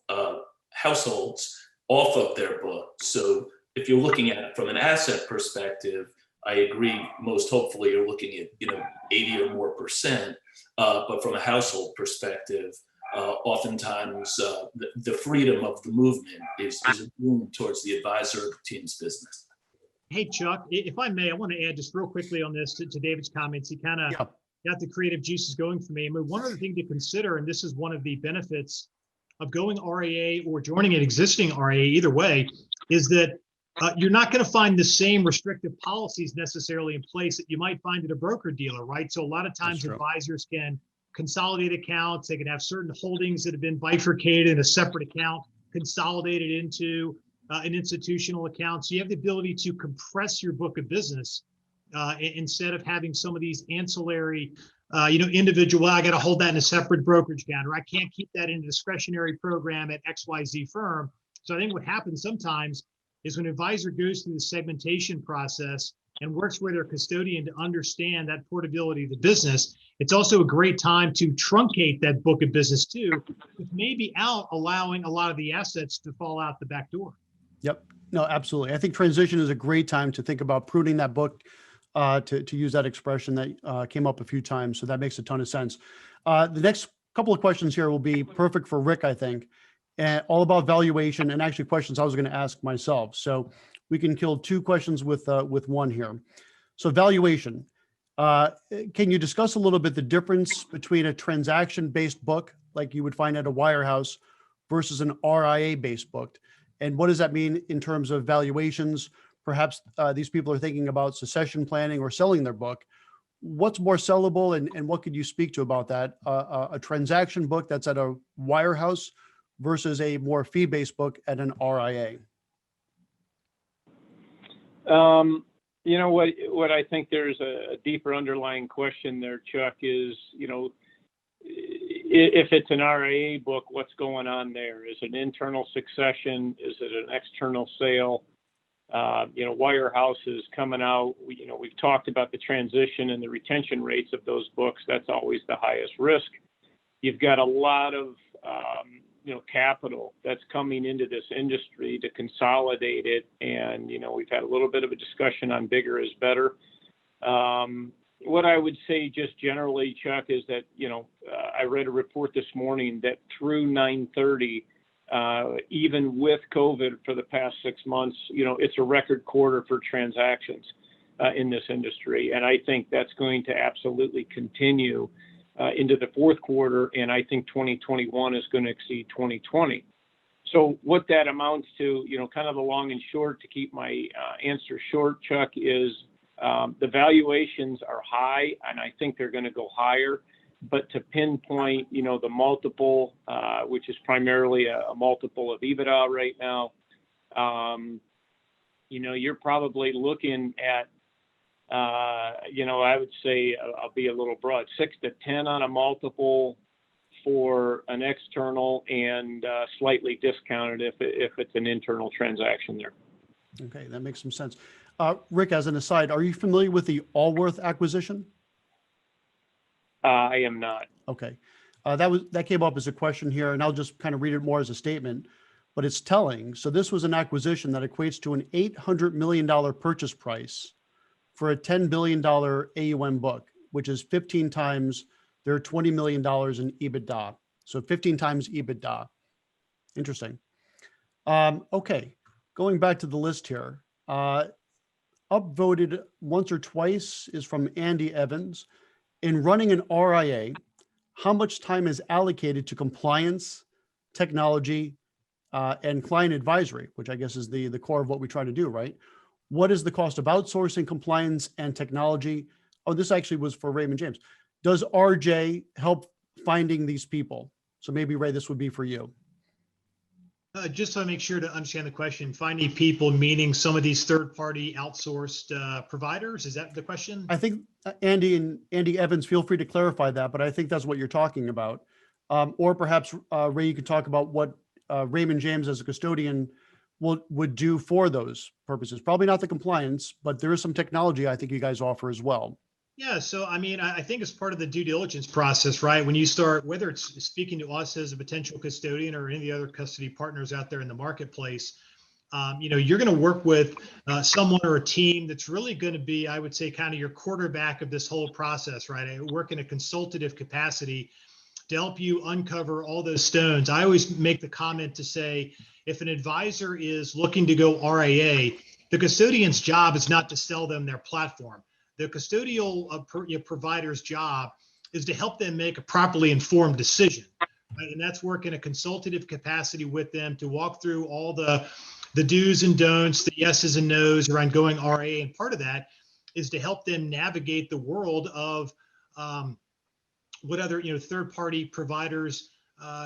households off of their book. So if you're looking at it from an asset perspective, I agree, most hopefully you're looking at 80 or more percent. But from a household perspective, oftentimes the freedom of the movement is a boon towards the advisor team's business. Hey, Chuck, if I may, I want to add just real quickly on this to David's comments. He kind of got the creative juices going for me. I mean, one other thing to consider, and this is one of the benefits of going RIA or joining an existing RIA, either way, is that you're not going to find the same restrictive policies necessarily in place that you might find at a broker dealer, right? So a lot of times advisors can consolidate accounts. They can have certain holdings that have been bifurcated in a separate account, consolidated into an institutional account. So you have the ability to compress your book of business instead of having some of these ancillary, individual, well, I got to hold that in a separate brokerage account, or I can't keep that in a discretionary program at XYZ firm. So I think what happens sometimes is when an advisor goes through the segmentation process and works with their custodian to understand that portability of the business, it's also a great time to truncate that book of business too, with maybe allowing a lot of the assets to fall out the back door. Yep. No, absolutely. I think transition is a great time to think about pruning that book, to use that expression that came up a few times. So that makes a ton of sense. The next couple of questions here will be perfect for Rick, I think, and all about valuation and actually questions I was going to ask myself. So we can kill two questions with one here. So valuation. Can you discuss a little bit the difference between a transaction-based book like you would find at a wirehouse versus an RIA-based book? And what does that mean in terms of valuations? Perhaps these people are thinking about succession planning or selling their book. What's more sellable, and what could you speak to about that? A transaction book that's at a wirehouse versus a more fee-based book at an RIA? You know what I think there's a deeper underlying question there, Chuck, is, you know, if it's an RIA book, what's going on there? Is it internal succession? Is it an external sale? You know, wirehouses coming out, we've talked about the transition and the retention rates of those books. That's always the highest risk. You've got a lot of, capital that's coming into this industry to consolidate it. And, we've had a little bit of a discussion on bigger is better. What I would say just generally, Chuck, is that, I read a report this morning that through 9/30, even with COVID for the past 6 months, it's a record quarter for transactions in this industry. And I think that's going to absolutely continue into the fourth quarter. And I think 2021 is going to exceed 2020. So what that amounts to, kind of the long and short, to keep my answer short, Chuck, is the valuations are high, and I think they're going to go higher. But to pinpoint, the multiple, which is primarily a multiple of EBITDA right now, you're probably looking at, I would say, I'll be a little broad, 6 to 10 on a multiple for an external, and slightly discounted if it's an internal transaction there. Okay, that makes some sense. Rick, as an aside, are you familiar with the Allworth acquisition? I am not. Okay. That came up as a question here, and I'll just kind of read it more as a statement, but it's telling. So this was an acquisition that equates to an $800 million purchase price for a $10 billion AUM book, which is 15 times their $20 million in EBITDA. So 15 times EBITDA. Interesting. Okay, going back to the list here. Upvoted once or twice is from Andy Evans. In running an RIA, how much time is allocated to compliance, technology, and client advisory, which I guess is the core of what we try to do, right? What is the cost of outsourcing compliance and technology? Oh, this actually was for Raymond James. Does RJ help finding these people? So maybe, Ray, this would be for you. Just to make sure to understand the question, finding people meaning some of these third-party outsourced providers. Is that the question? I think Andy Evans, feel free to clarify that, but I think that's what you're talking about. Or perhaps, Ray, you could talk about what Raymond James as a custodian would do for those purposes. Probably not the compliance, but there is some technology I think you guys offer as well. Yeah, so I mean, I think it's part of the due diligence process, right? When you start, whether it's speaking to us as a potential custodian or any of the other custody partners out there in the marketplace, you're going to work with someone or a team that's really going to be, I would say, kind of your quarterback of this whole process, right? I work in a consultative capacity to help you uncover all those stones. I always make the comment to say, if an advisor is looking to go RIA, the custodian's job is not to sell them their platform. The custodial provider's job is to help them make a properly informed decision, right? And that's work in a consultative capacity with them to walk through all the do's and don'ts, the yeses and nos around going RIA. And part of that is to help them navigate the world of what other third-party providers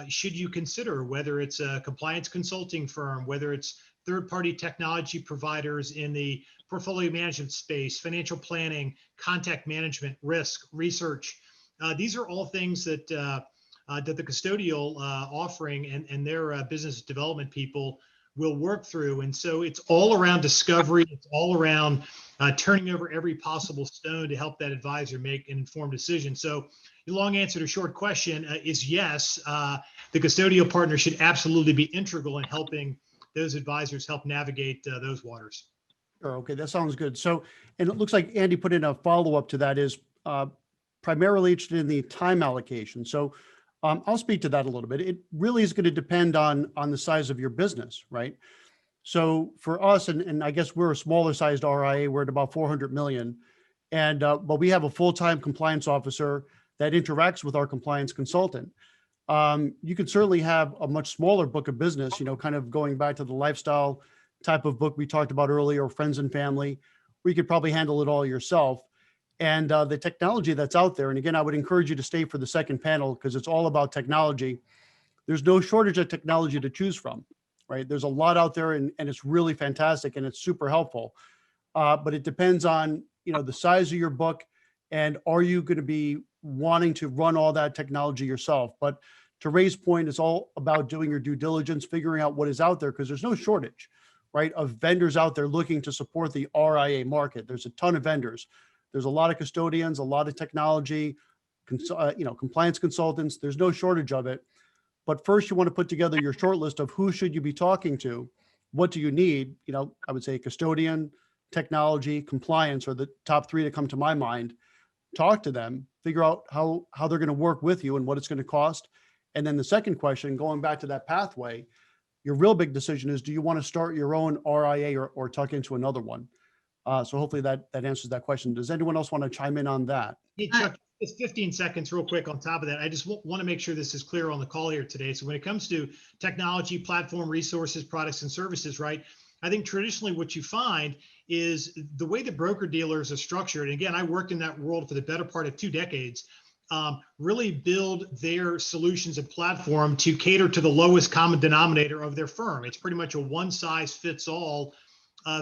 should you consider, whether it's a compliance consulting firm, whether it's third-party technology providers in the portfolio management space, financial planning, contact management, risk, research. These are all things that the custodial offering and their business development people will work through. And so it's all around discovery. It's all around turning over every possible stone to help that advisor make an informed decision. So the long answer to a short question is yes, the custodial partner should absolutely be integral in helping those advisors help navigate those waters. Sure. Okay, that sounds good. So, and it looks like Andy put in a follow-up to that is primarily interested in the time allocation. So I'll speak to that a little bit. It really is going to depend on the size of your business, right? So for us, and I guess we're a smaller sized RIA, we're at about 400 million. And, but we have a full-time compliance officer that interacts with our compliance consultant. You could certainly have a much smaller book of business, you know, kind of going back to the lifestyle type of book we talked about earlier, friends and family, where you could probably handle it all yourself. And the technology that's out there, and again, I would encourage you to stay for the second panel because it's all about technology. There's no shortage of technology to choose from, right? There's a lot out there and it's really fantastic and it's super helpful. But it depends on, you know, the size of your book and are you going to be wanting to run all that technology yourself? But to Ray's point, it's all about doing your due diligence, figuring out what is out there because there's no shortage, right, of vendors out there looking to support the RIA market. There's a ton of vendors. There's a lot of custodians, a lot of technology, you know, compliance consultants. There's no shortage of it. But first, you want to put together your short list of who should you be talking to? What do you need? You know, I would say custodian, technology, compliance are the top three that come to my mind. Talk to them, figure out how they're going to work with you and what it's going to cost. And then the second question, going back to that pathway, your real big decision is, do you want to start your own RIA or tuck into another one? So hopefully that answers that question. Does anyone else want to chime in on that? Hey, Chuck, just 15 seconds real quick on top of that. I just want to make sure this is clear on the call here today. So when it comes to technology, platform, resources, products, and services, right? I think traditionally what you find is the way the broker dealers are structured. And again, I worked in that world for the better part of 2 decades. Really build their solutions and platform to cater to the lowest common denominator of their firm. It's pretty much a one size fits all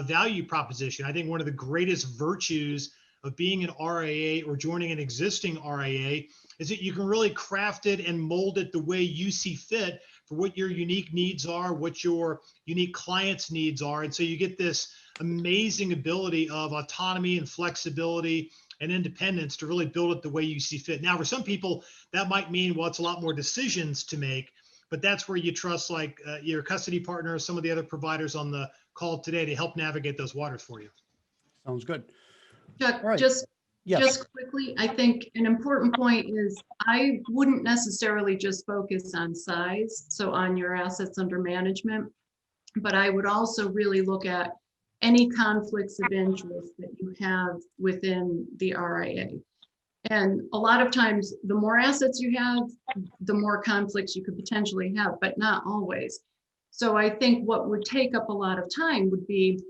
value proposition. I think one of the greatest virtues of being an RIA or joining an existing RIA is that you can really craft it and mold it the way you see fit for what your unique needs are, what your unique clients' needs are. And so you get this amazing ability of autonomy and flexibility and independence to really build it the way you see fit. Now, for some people, that might mean, well, it's a lot more decisions to make, but that's where you trust like your custody partner, some of the other providers on the call today to help navigate those waters for you. Sounds good. Chuck, All right. just Yes. quickly, I think an important point is I wouldn't necessarily just focus on size, so on your assets under management, but I would also really look at any conflicts of interest that you have within the RIA. And a lot of times, the more assets you have, the more conflicts you could potentially have, but not always. So I think what would take up a lot of time would be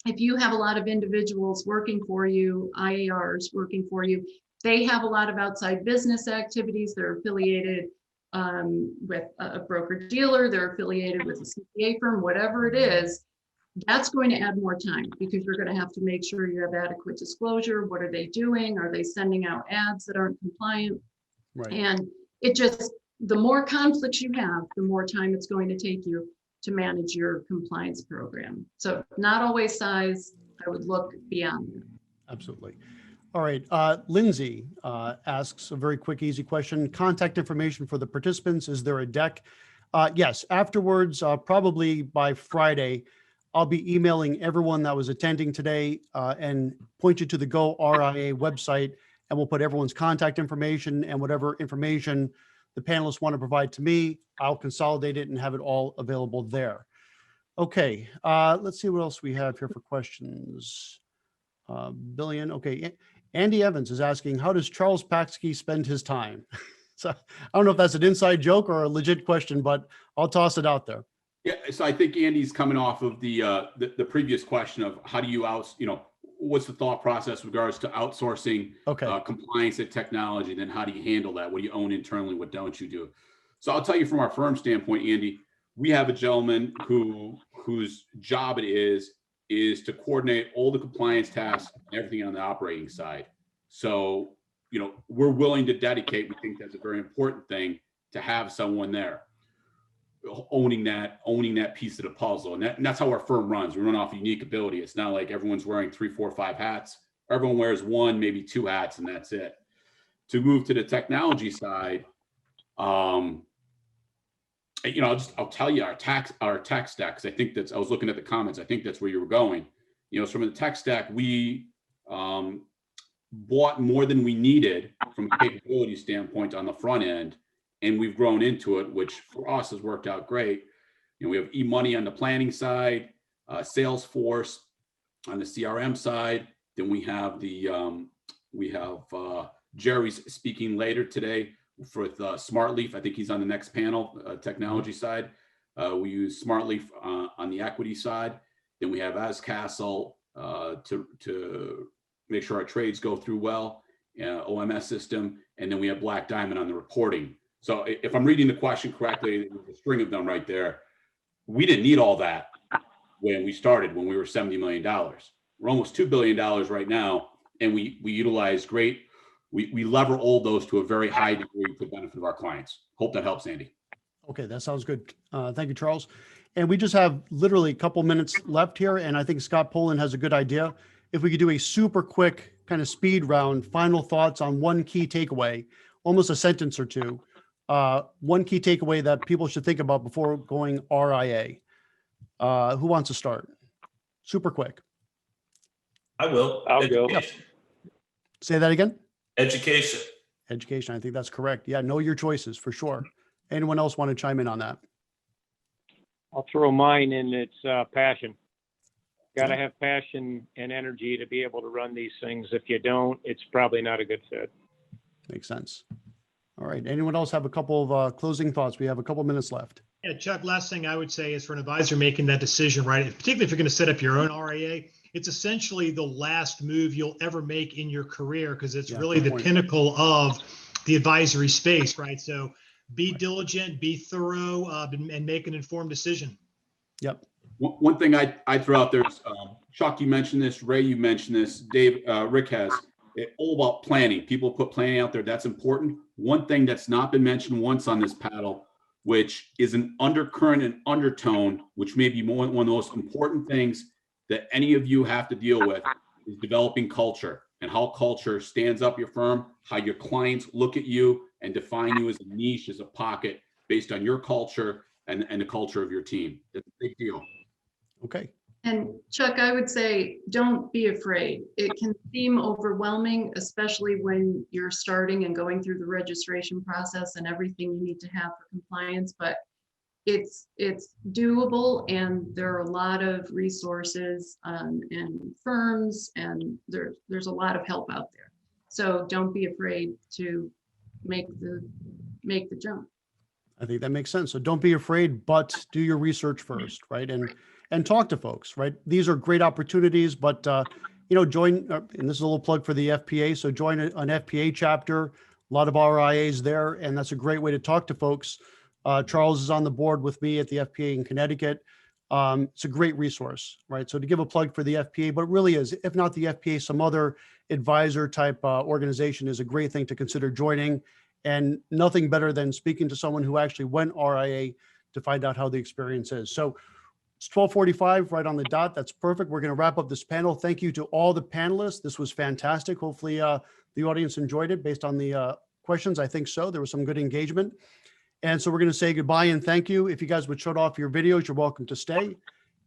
if you have a lot of individuals working for you, IARs working for you, they have a lot of outside business activities. They're affiliated with a broker dealer, they're affiliated with a CPA firm, whatever it is, that's going to add more time because you're going to have to make sure you have adequate disclosure. What are they doing? Are they sending out ads that aren't compliant? Right. And it just, the more conflicts you have, the more time it's going to take you to manage your compliance program. So not always size, I would look beyond that. Absolutely. All right. Lindsay asks a very quick, easy question. Contact information for the participants. Is there a deck? Yes. Afterwards, probably by Friday, I'll be emailing everyone that was attending today and point you to the goRIA website, and we'll put everyone's contact information and whatever information the panelists want to provide to me. I'll consolidate it and have it all available there. Okay. Let's see what else we have here for questions. Billion. Okay. Andy Evans is asking, how does Charles Paxke spend his time? So I don't know if that's an inside joke or a legit question, but I'll toss it out there. Yeah, so I think Andy's coming off of the previous question of how do you what's the thought process with regards to outsourcing compliance and technology, then how do you handle that? What do you own internally? What don't you do? So I'll tell you from our firm standpoint, Andy, we have a gentleman whose job it is to coordinate all the compliance tasks and everything on the operating side. So, we're willing to dedicate, we think that's a very important thing, to have someone there owning that piece of the puzzle. And that's how our firm runs. We run off unique ability. It's not like everyone's wearing 3, 4, 5 hats. Everyone wears 1, maybe 2 hats, and that's it. To move to the technology side, I'll tell you our tech stack, because I think I was looking at the comments. I think that's where you were going. So from the tech stack, we bought more than we needed from a capability standpoint on the front end, and we've grown into it, which for us has worked out great. We have eMoney on the planning side, Salesforce on the CRM side. Then we have Jerry's speaking later today with SmartLeaf. I think he's on the next panel, technology side. We use SmartLeaf on the equity side. Then we have Ascastle to make sure our trades go through well, OMS system, and then we have Black Diamond on the reporting. So if I'm reading the question correctly, there's a string of them right there. We didn't need all that when we started, when we were $70 million. We're almost $2 billion right now, and we utilize we lever all those to a very high degree for the benefit of our clients. Hope that helps, Andy. Okay, that sounds good. Thank you, Charles. And we just have literally a couple minutes left here, and I think Scott Poland has a good idea. If we could do a super quick kind of speed round, final thoughts on one key takeaway, almost a sentence or two, one key takeaway that people should think about before going RIA. Who wants to start? Super quick. I will. I'll go. Education. Say that again. Education. Education. I think that's correct. Yeah, know your choices for sure. Anyone else want to chime in on that? I'll throw mine in. It's passion. Got to have passion and energy to be able to run these things. If you don't, it's probably not a good fit. Makes sense. All right. Anyone else have a couple of closing thoughts? We have a couple minutes left. Yeah, Chuck, last thing I would say is for an advisor making that decision, right? Particularly if you're going to set up your own RIA, it's essentially the last move you'll ever make in your career because it's really the pinnacle of the advisory space, right? So be diligent, be thorough, and make an informed decision. Yep. One thing I throw out there is, Chuck, you mentioned this, Ray, you mentioned this, Dave, Rick has, all about planning. People put planning out there. That's important. One thing that's not been mentioned once on this panel, which is an undercurrent and undertone, which may be one of the most important things that any of you have to deal with, is developing culture and how culture stands up your firm, how your clients look at you and define you as a niche, as a pocket based on your culture and the culture of your team. It's a big deal. Okay. And Chuck, I would say, don't be afraid. It can seem overwhelming, especially when you're starting and going through the registration process and everything you need to have for compliance, but it's doable, and there are a lot of resources and firms, and there's a lot of help out there. So don't be afraid to make the jump. I think that makes sense. So don't be afraid, but do your research first, right? And talk to folks, right? These are great opportunities, but join, and this is a little plug for the FPA. So join an FPA chapter, a lot of RIAs there, and that's a great way to talk to folks. Charles is on the board with me at the FPA in Connecticut. It's a great resource, right? So to give a plug for the FPA, but it really is, if not the FPA, some other advisor type organization is a great thing to consider joining. And nothing better than speaking to someone who actually went RIA to find out how the experience is. So it's 12:45 right on the dot. That's perfect. We're going to wrap up this panel. Thank you to all the panelists. This was fantastic. Hopefully the audience enjoyed it based on the questions. I think so. There was some good engagement. And so we're going to say goodbye and thank you. If you guys would shut off your videos, you're welcome to stay.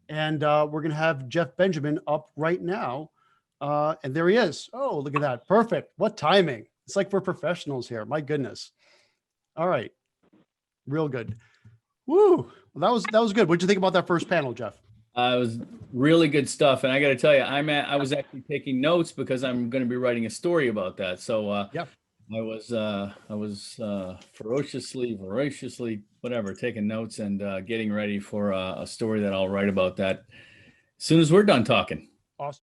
And we're going to have Jeff Benjamin up right now. And there he is. Oh, look at that. Perfect. What timing. It's like we're professionals here. My goodness. All right. Real good. Woo. Well, that was good. What'd you think about that first panel, Jeff? It was really good stuff. And I got to tell you, I was actually taking notes because I'm going to be writing a story about that. So yeah. I was ferociously, whatever, taking notes and getting ready for a story that I'll write about that as soon as we're done talking. Awesome.